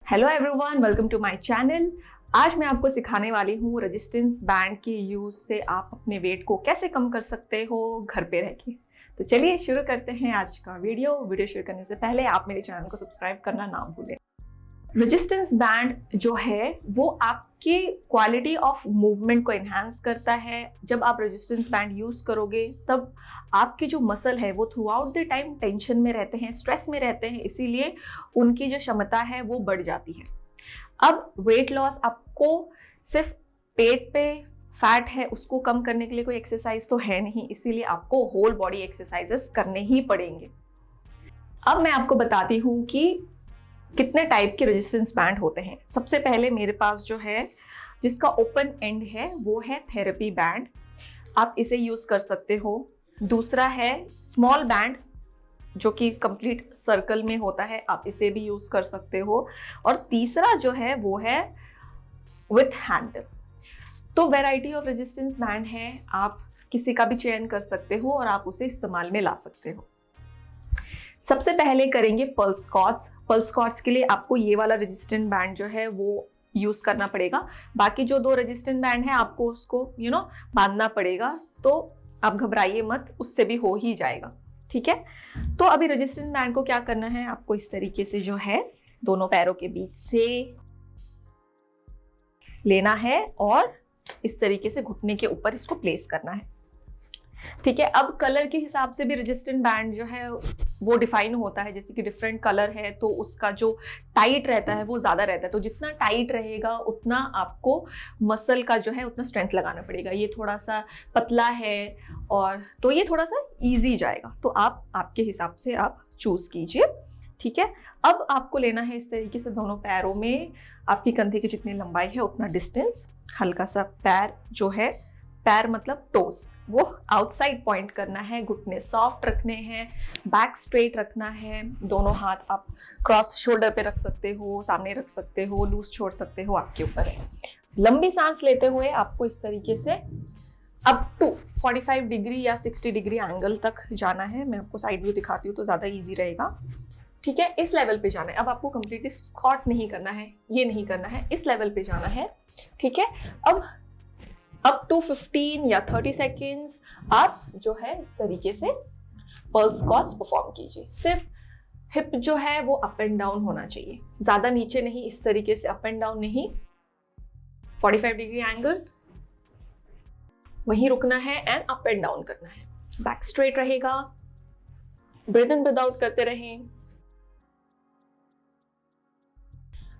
Hello everyone, welcome to my channel. आज मैं आपको सिखाने वाली हूँ रेजिस्टेंस बैंड के यूज से आप अपने वेट को कैसे कम कर सकते हो घर पे रह के। तो चलिए शुरू करते हैं आज का वीडियो शुरू करने से पहले आप मेरे चैनल को सब्सक्राइब करना ना भूलें। रेजिस्टेंस बैंड जो है वो आपकी क्वालिटी ऑफ मूवमेंट को एनहांस करता है। जब आप रेजिस्टेंस बैंड यूज करोगे तब आपकी जो मसल है वो through out the time tension में रहते हैं, स्ट्रेस में रहते हैं, इसीलिए उनकी जो क्षमता है वो बढ़ जाती है। अब वेट लॉस आपको सिर्फ पेट पे फैट है उसको कम करने के लिए कोई एक्सरसाइज तो है नहीं, इसीलिए आपको होल बॉडी एक्सरसाइजेस करने ही पड़ेंगे। अब मैं आपको बताती हूँ कि कितने टाइप के रेजिस्टेंस बैंड होते हैं। सबसे पहले मेरे पास जो है जिसका ओपन एंड है वो है थेरेपी बैंड, आप इसे यूज कर सकते हो। दूसरा है स्मॉल बैंड जो कि कंप्लीट सर्कल में होता है, आप इसे भी यूज कर सकते हो। और तीसरा जो है वो है विथ हैंडल। तो वैरायटी ऑफ रेजिस्टेंस बैंड है, आप किसी का भी चयन कर सकते हो और आप उसे इस्तेमाल में ला सकते हो। सबसे पहले करेंगे पल्स स्क्वाट्स। पल्स स्क्वाट्स के लिए आपको ये वाला रेजिस्टेंट बैंड जो है वो यूज करना पड़ेगा। बाकी जो दो रेजिस्टेंट बैंड है आपको उसको बांधना पड़ेगा, तो आप घबराइए मत, उससे भी हो ही जाएगा। ठीक है, तो अभी रेजिस्टेंट बैंड को क्या करना है, आपको इस तरीके से जो है दोनों पैरों के बीच से लेना है और इस तरीके से घुटने के ऊपर इसको प्लेस करना है। ठीक है, अब कलर के हिसाब से भी रेजिस्टेंट बैंड जो है वो डिफाइन होता है। जैसे कि डिफरेंट कलर है तो उसका जो टाइट रहता है वो ज्यादा रहता है, तो जितना टाइट रहेगा उतना आपको मसल का जो है उतना स्ट्रेंथ लगाना पड़ेगा। ये थोड़ा सा पतला है और तो ये थोड़ा सा इजी जाएगा, तो आप आपके हिसाब से आप चूज कीजिए। ठीक है, अब आपको लेना है इस तरीके से दोनों पैरों में आपकी कंधे की जितनी लंबाई है उतना डिस्टेंस। हल्का सा पैर जो है, पैर मतलब टोस, वो आउटसाइड पॉइंट करना है, घुटने सॉफ्ट रखने हैं, बैक स्ट्रेट रखना है। दोनों हाथ आप क्रॉस शोल्डर पे रख सकते हो, सामने रख सकते हो, लूज छोड़ सकते हो, आपके ऊपर है। लंबी सांस लेते हुए आपको इस तरीके से अप टू 45 डिग्री या 60 डिग्री एंगल तक जाना है। मैं आपको साइड व्यू दिखाती हूँ तो ज्यादा ईजी रहेगा। ठीक है, इस लेवल पे जाना है। अब आपको कंप्लीटली स्क्वाट नहीं करना है, ये नहीं करना है, इस लेवल पे जाना है। ठीक है, अब अप टू 15 या 30 सेकेंड्स आप जो है इस तरीके से पल्स स्क्वाट्स परफॉर्म कीजिए। सिर्फ हिप जो है वो अप एंड डाउन होना चाहिए, ज्यादा नीचे नहीं, इस तरीके से अप एंड डाउन नहीं। 45 डिग्री एंगल वहीं रुकना है एंड अप एंड डाउन करना है। बैक स्ट्रेट रहेगा, ब्रीथ इन ब्रीथ आउट करते रहें।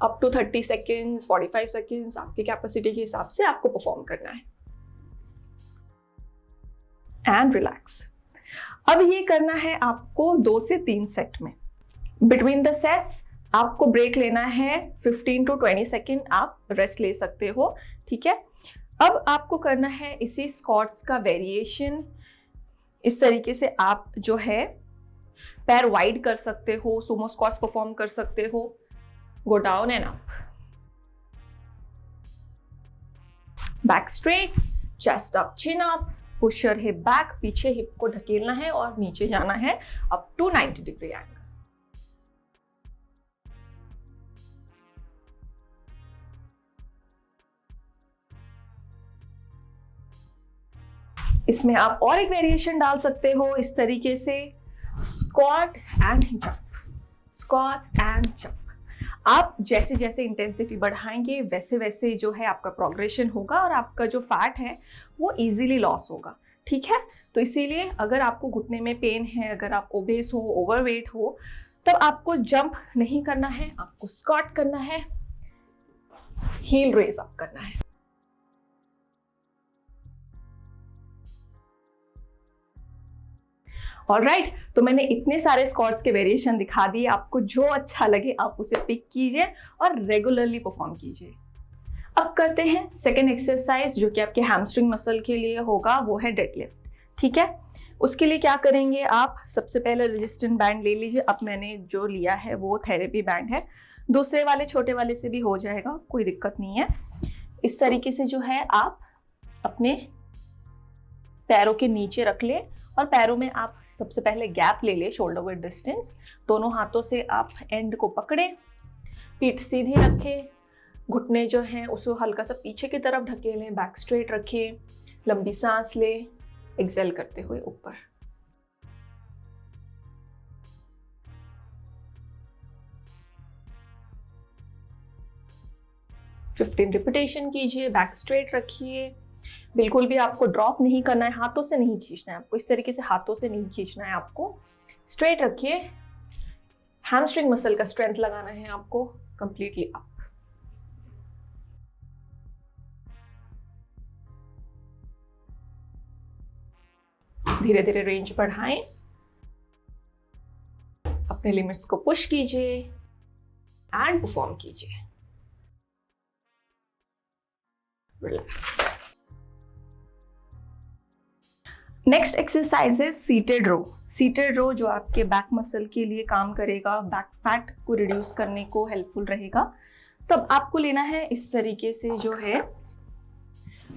अप टू 30 सेकेंड्स, 45 सेकेंड्स आपकी कैपेसिटी के हिसाब से आपको परफॉर्म करना है। And relax. अब ये करना है आपको 2 से 3 सेट में। बिटवीन द सेट्स आपको ब्रेक लेना है, 15 to 20 सेकेंड आप रेस्ट ले सकते हो। ठीक है, अब आपको करना है इसी स्क्वाट्स का वेरिएशन। इस तरीके से आप जो है पैर वाइड कर सकते हो, सुमो स्क्वाट्स परफॉर्म कर सकते हो। Go down and up. Back straight, chest up, chin up, push your hip back, पीछे हिप को ढकेलना है और नीचे जाना है up to 90 degree angle. इसमें आप और एक वेरिएशन डाल सकते हो इस तरीके से, squat and jump, squats and jump. आप जैसे जैसे इंटेंसिटी बढ़ाएंगे वैसे वैसे जो है आपका प्रोग्रेशन होगा और आपका जो फैट है वो इजीली लॉस होगा। ठीक है, तो इसीलिए अगर आपको घुटने में पेन है, अगर आप ओबेस हो, ओवरवेट हो, तब आपको जंप नहीं करना है, आपको स्क्वाट करना है, हील रेज अप करना है। ऑलराइट, तो मैंने इतने सारे स्क्वाट्स के वेरिएशन दिखा दिए, आपको जो अच्छा लगे आप उसे पिक कीजिए और रेगुलरली परफॉर्म कीजिए। अब करते हैं सेकेंड एक्सरसाइज जो कि आपके हैमस्ट्रिंग मसल के लिए होगा, वो है डेडलिफ्ट। ठीक है, उसके लिए क्या करेंगे आप, सबसे पहले रेजिस्टेंट बैंड ले लीजिए। अब मैंने जो लिया है वो थेरेपी बैंड है, दूसरे वाले छोटे वाले से भी हो जाएगा, कोई दिक्कत नहीं है। इस तरीके से जो है आप अपने पैरों के नीचे रख ले और पैरों में आप सबसे पहले गैप ले ले, शोल्डर विद डिस्टेंस। दोनों हाथों से आप एंड को पकड़े, पीठ सीधी रखें, घुटने जो हैं उसको हल्का सा पीछे की तरफ ढकेलें, बैक स्ट्रेट रखिए, लंबी सांस लें, एक्सेल करते हुए ऊपर। फिफ्टीन रिपीटेशन कीजिए, बैक स्ट्रेट रखिए, बिल्कुल भी आपको ड्रॉप नहीं करना है, हाथों से नहीं खींचना है आपको, इस तरीके से हाथों से नहीं खींचना है आपको, स्ट्रेट रखिए, हैमस्ट्रिंग मसल का स्ट्रेंथ लगाना है आपको, कंप्लीटली अप। धीरे धीरे रेंज बढ़ाएं, अपने लिमिट्स को पुश कीजिए एंड परफॉर्म कीजिए। रिलैक्स। नेक्स्ट एक्सरसाइज है सीटेड रो। सीटेड रो जो आपके बैक मसल के लिए काम करेगा, बैक फैट को रिड्यूस करने को हेल्पफुल रहेगा। तब आपको लेना है इस तरीके से जो है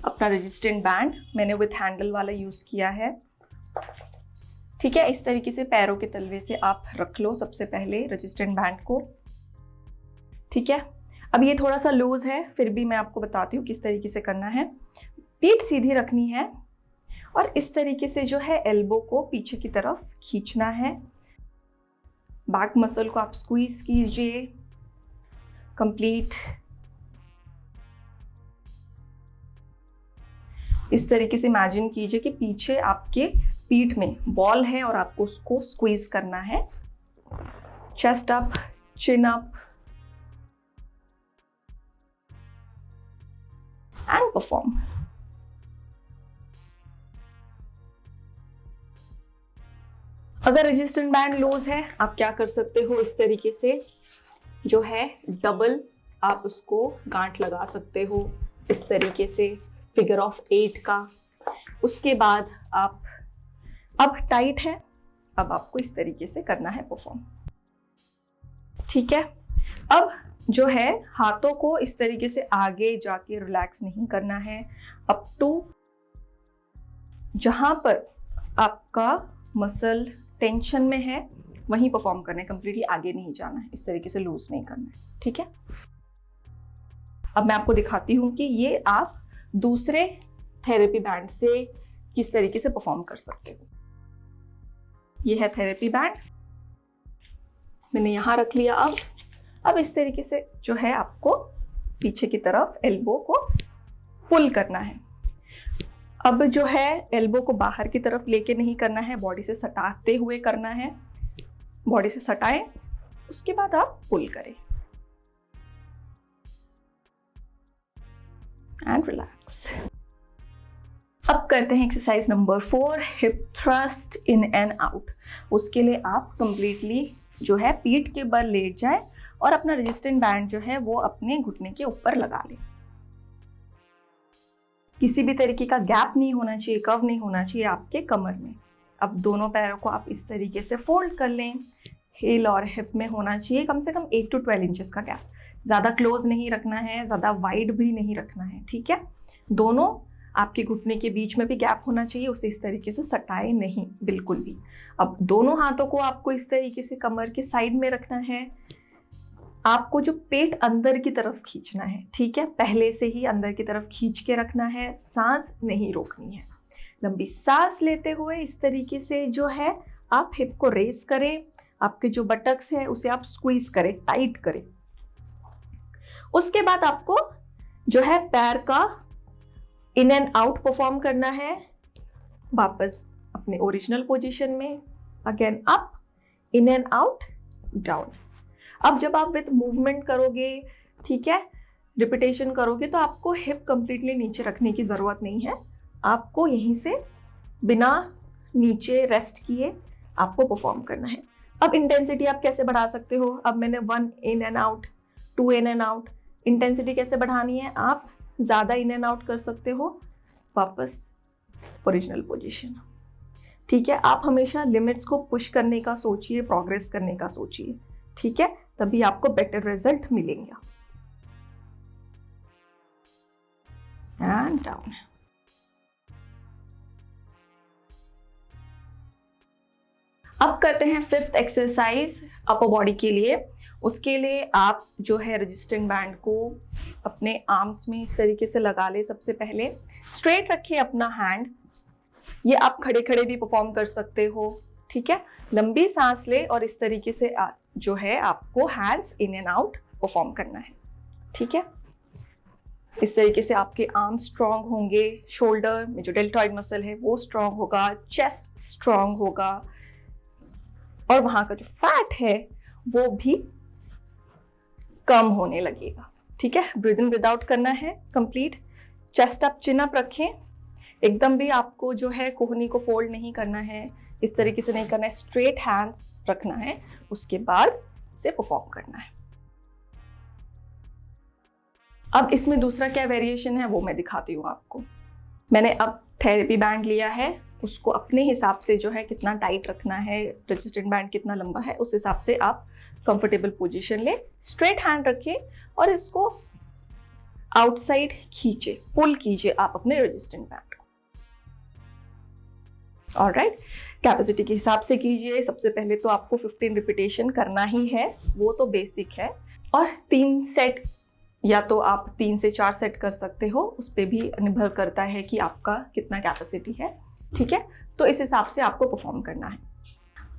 अपना रेजिस्टेंट बैंड, मैंने विथ हैंडल वाला यूज किया है, ठीक है। इस तरीके से पैरों के तलवे से आप रख लो सबसे पहले रेजिस्टेंट बैंड को, ठीक है। अब ये थोड़ा सा लूज है, फिर भी मैं आपको बताती हूँ किस तरीके से करना है। पीठ सीधी रखनी है और इस तरीके से जो है एल्बो को पीछे की तरफ खींचना है, बैक मसल को आप स्क्वीज कीजिए कंप्लीट। इस तरीके से इमेजिन कीजिए कि पीछे आपके पीठ में बॉल है और आपको उसको स्क्वीज करना है। Chest up, chin up and perform. अगर रेजिस्टेंट बैंड लूज है, आप क्या कर सकते हो, इस तरीके से जो है डबल आप उसको गांठ लगा सकते हो, इस तरीके से फिगर ऑफ 8 का। उसके बाद आप, अब टाइट है, अब आपको इस तरीके से करना है परफॉर्म, ठीक है। अब जो है हाथों को इस तरीके से आगे जाके रिलैक्स नहीं करना है, अप टू जहां पर आपका मसल टेंशन में है वहीं परफॉर्म करना है, कंप्लीटली आगे नहीं जाना है, इस तरीके से लूज नहीं करना है, ठीक है। अब मैं आपको दिखाती हूँ कि ये आप दूसरे थेरेपी बैंड से किस तरीके से परफॉर्म कर सकते हो। ये है थेरेपी बैंड, मैंने यहाँ रख लिया। अब इस तरीके से जो है आपको पीछे की तरफ एल्बो को पुल करना है। अब जो है एल्बो को बाहर की तरफ लेके नहीं करना है, बॉडी से सटाते हुए करना है। बॉडी से सटाएं, उसके बाद आप पुल करें एंड रिलैक्स। अब करते हैं exercise number 4, hip thrust in and out. उसके लिए आप कंप्लीटली जो है पीठ के बल लेट जाए और अपना रेजिस्टेंट बैंड जो है वो अपने घुटने के ऊपर लगा लें। किसी भी तरीके का गैप नहीं होना चाहिए, कर्व नहीं होना चाहिए आपके कमर में। अब दोनों पैरों को आप इस तरीके से फोल्ड कर लें, हिल और हिप में होना चाहिए कम से कम 8 to 12 इंचेस का गैप। ज़्यादा क्लोज नहीं रखना है, ज़्यादा वाइड भी नहीं रखना है, ठीक है। दोनों आपके घुटने के बीच में भी गैप होना चाहिए, उसे इस तरीके से सटाए नहीं बिल्कुल भी। अब दोनों हाथों को आपको इस तरीके से कमर के साइड में रखना है, आपको जो पेट अंदर की तरफ खींचना है, ठीक है, पहले से ही अंदर की तरफ खींच के रखना है, सांस नहीं रोकनी है। लंबी सांस लेते हुए इस तरीके से जो है आप हिप को रेस करें, आपके जो बटक्स है उसे आप स्क्वीज करें, टाइट करें। उसके बाद आपको जो है पैर का इन एंड आउट परफॉर्म करना है, वापस अपने ओरिजिनल पोजीशन में, again up, in and out, down. अब जब आप विथ मूवमेंट करोगे, ठीक है, रिपीटेशन करोगे, तो आपको हिप कंप्लीटली नीचे रखने की ज़रूरत नहीं है, आपको यहीं से बिना नीचे रेस्ट किए आपको परफॉर्म करना है। अब इंटेंसिटी आप कैसे बढ़ा सकते हो, अब मैंने 1 in and out, 2 in and out, intensity कैसे बढ़ानी है, आप ज़्यादा इन एंड आउट कर सकते हो, वापस ओरिजिनल पोजीशन, ठीक है। आप हमेशा लिमिट्स को पुश करने का सोचिए, प्रोग्रेस करने का सोचिए, ठीक है, तभी आपको बेटर रिजल्ट मिलेंगे। And down. अब करते हैं 5th एक्सरसाइज अपर बॉडी के लिए। उसके लिए आप जो है रेजिस्टेंट बैंड को अपने आर्म्स में इस तरीके से लगा ले। सबसे पहले स्ट्रेट रखिए अपना हैंड, ये आप खड़े खड़े भी परफॉर्म कर सकते हो, ठीक है। लंबी सांस ले और इस तरीके से जो है आपको hands in and out perform करना है, ठीक है। इस तरीके से आपके आर्म स्ट्रांग होंगे, शोल्डर में जो डेल्टॉइड मसल है वो स्ट्रांग होगा, चेस्ट स्ट्रांग होगा और वहां का जो फैट है वो भी कम होने लगेगा, ठीक है। ब्रीथ इन ब्रीथ आउट करना है कंप्लीट। चेस्ट अप, चिन अप रखें, एकदम भी आपको जो है कोहनी को फोल्ड नहीं करना है, इस तरीके से नहीं करना है, स्ट्रेट हैंड्स रखना है, उसके बाद से परफॉर्म करना है। अब इसमें दूसरा क्या वेरिएशन है वो मैं दिखाती हूँ आपको। मैंने अब थेरेपी बैंड लिया है, उसको अपने हिसाब से जो है कितना टाइट रखना है, रेजिस्टेंट बैंड कितना लंबा है, उस हिसाब से आप कंफर्टेबल पोजीशन ले, स्ट्रेट हैंड रखिए और इसको आउटसाइड खींचे, पुल कीजिए आप अपने रेजिस्टेंट बैंड को। ऑलराइट, कैपेसिटी के हिसाब से कीजिए। सबसे पहले तो आपको 15 रिपीटेशन करना ही है, वो तो बेसिक है, और 3 सेट या तो आप 3 से 4 सेट कर सकते हो, उस पर भी निर्भर करता है कि आपका कितना कैपेसिटी है, ठीक है। तो इस हिसाब से आपको परफॉर्म करना है।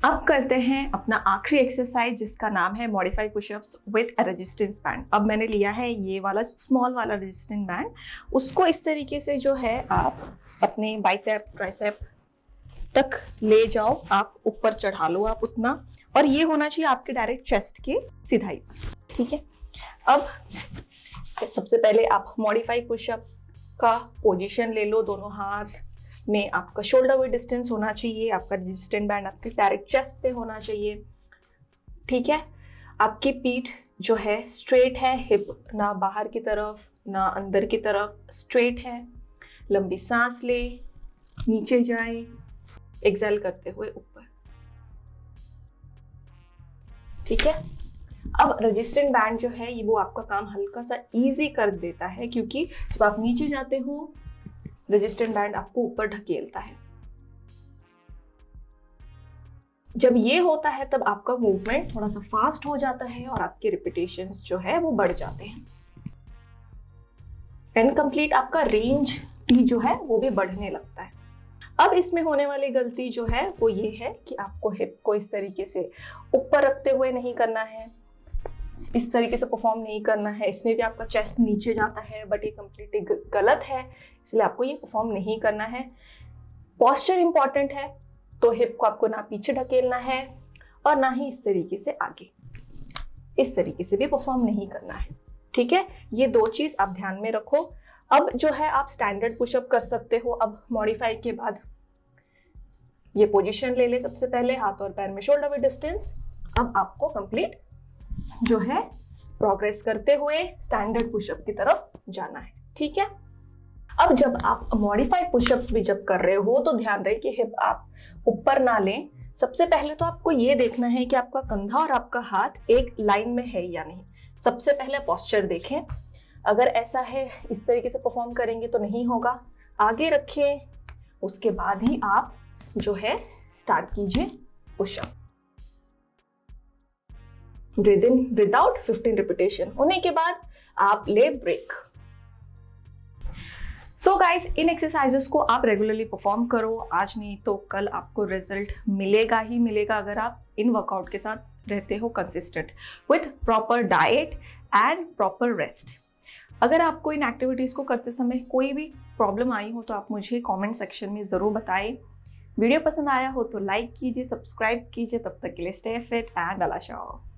अब करते हैं अपना आखिरी एक्सरसाइज जिसका नाम है modify pushups with a resistance band. अब मैंने लिया है ये वाला स्मॉल वाला रेजिस्टेंस बैंड, उसको इस तरीके से जो है आप अपने बाइसेप ट्राइसेप तक ले जाओ, आप ऊपर चढ़ा लो आप उतना, और ये होना चाहिए आपके डायरेक्ट चेस्ट के सीधाई, ठीक है। अब सबसे पहले आप मॉडिफाई पुशअप का पोजीशन ले लो, दोनों हाथ में आपका शोल्डर विद डिस्टेंस होना चाहिए, आपका रेजिस्टेंट बैंड आपके डायरेक्ट चेस्ट पे होना चाहिए, ठीक है। आपकी पीठ जो है स्ट्रेट है, हिप ना बाहर की तरफ ना अंदर की तरफ, स्ट्रेट है। लंबी सांस ले, नीचे जाए, एक्सेल करते हुए ऊपर, ठीक है। अब रेजिस्टेंट बैंड जो है ये वो आपका काम हल्का सा इजी कर देता है, क्योंकि जब आप नीचे जाते हो रेजिस्टेंट बैंड आपको ऊपर ढकेलता है। जब ये होता है तब आपका मूवमेंट थोड़ा सा फास्ट हो जाता है और आपके रिपीटेशंस जो है वो बढ़ जाते हैं, एंड कंप्लीट आपका रेंज भी जो है वो भी बढ़ने लगता है। अब इसमें होने वाली गलती जो है वो ये है कि आपको हिप को इस तरीके से ऊपर रखते हुए नहीं करना है, इस तरीके से परफॉर्म नहीं करना है, इसमें भी आपका चेस्ट नीचे जाता है, बट ये कंप्लीटली गलत है, इसलिए आपको ये परफॉर्म नहीं करना है। पोस्चर इंपॉर्टेंट है, तो हिप को आपको ना पीछे ढकेलना है और ना ही इस तरीके से आगे, इस तरीके से भी परफॉर्म नहीं करना है, ठीक है। ये 2 चीज आप ध्यान में रखो। अब जो है आप स्टैंडर्ड पुशअप कर सकते हो। अब मॉडिफाई के बाद ये पोजीशन ले ले, सबसे पहले हाथ और पैर में शोल्डर विद डिस्टेंस। अब आपको कंप्लीट जो है प्रोग्रेस करते हुए स्टैंडर्ड पुशअप की तरफ जाना है, ठीक है। अब जब आप मॉडिफाई पुशअप्स भी जब कर रहे हो तो ध्यान रहे कि हिप आप ऊपर ना लें। सबसे पहले तो आपको ये देखना है कि आपका कंधा और आपका हाथ एक लाइन में है या नहीं। सबसे पहले पोस्चर देखें, अगर ऐसा है इस तरीके से परफॉर्म करेंगे तो नहीं होगा, आगे रखिए, उसके बाद ही आप जो है स्टार्ट कीजिए पुशअप। ब्रीथ इन ब्रीथ आउट 15 रिपीटेशन होने के बाद आप ले ब्रेक। सो गाइस, इन एक्सरसाइजेस को आप रेगुलरली परफॉर्म करो, आज नहीं तो कल आपको रिजल्ट मिलेगा ही मिलेगा अगर आप इन वर्कआउट के साथ रहते हो consistent with proper diet and proper rest. अगर आपको इन एक्टिविटीज़ को करते समय कोई भी प्रॉब्लम आई हो तो आप मुझे कमेंट सेक्शन में ज़रूर बताएं। वीडियो पसंद आया हो तो लाइक कीजिए, सब्सक्राइब कीजिए। तब तक के लिए stay fit and Allah Shah.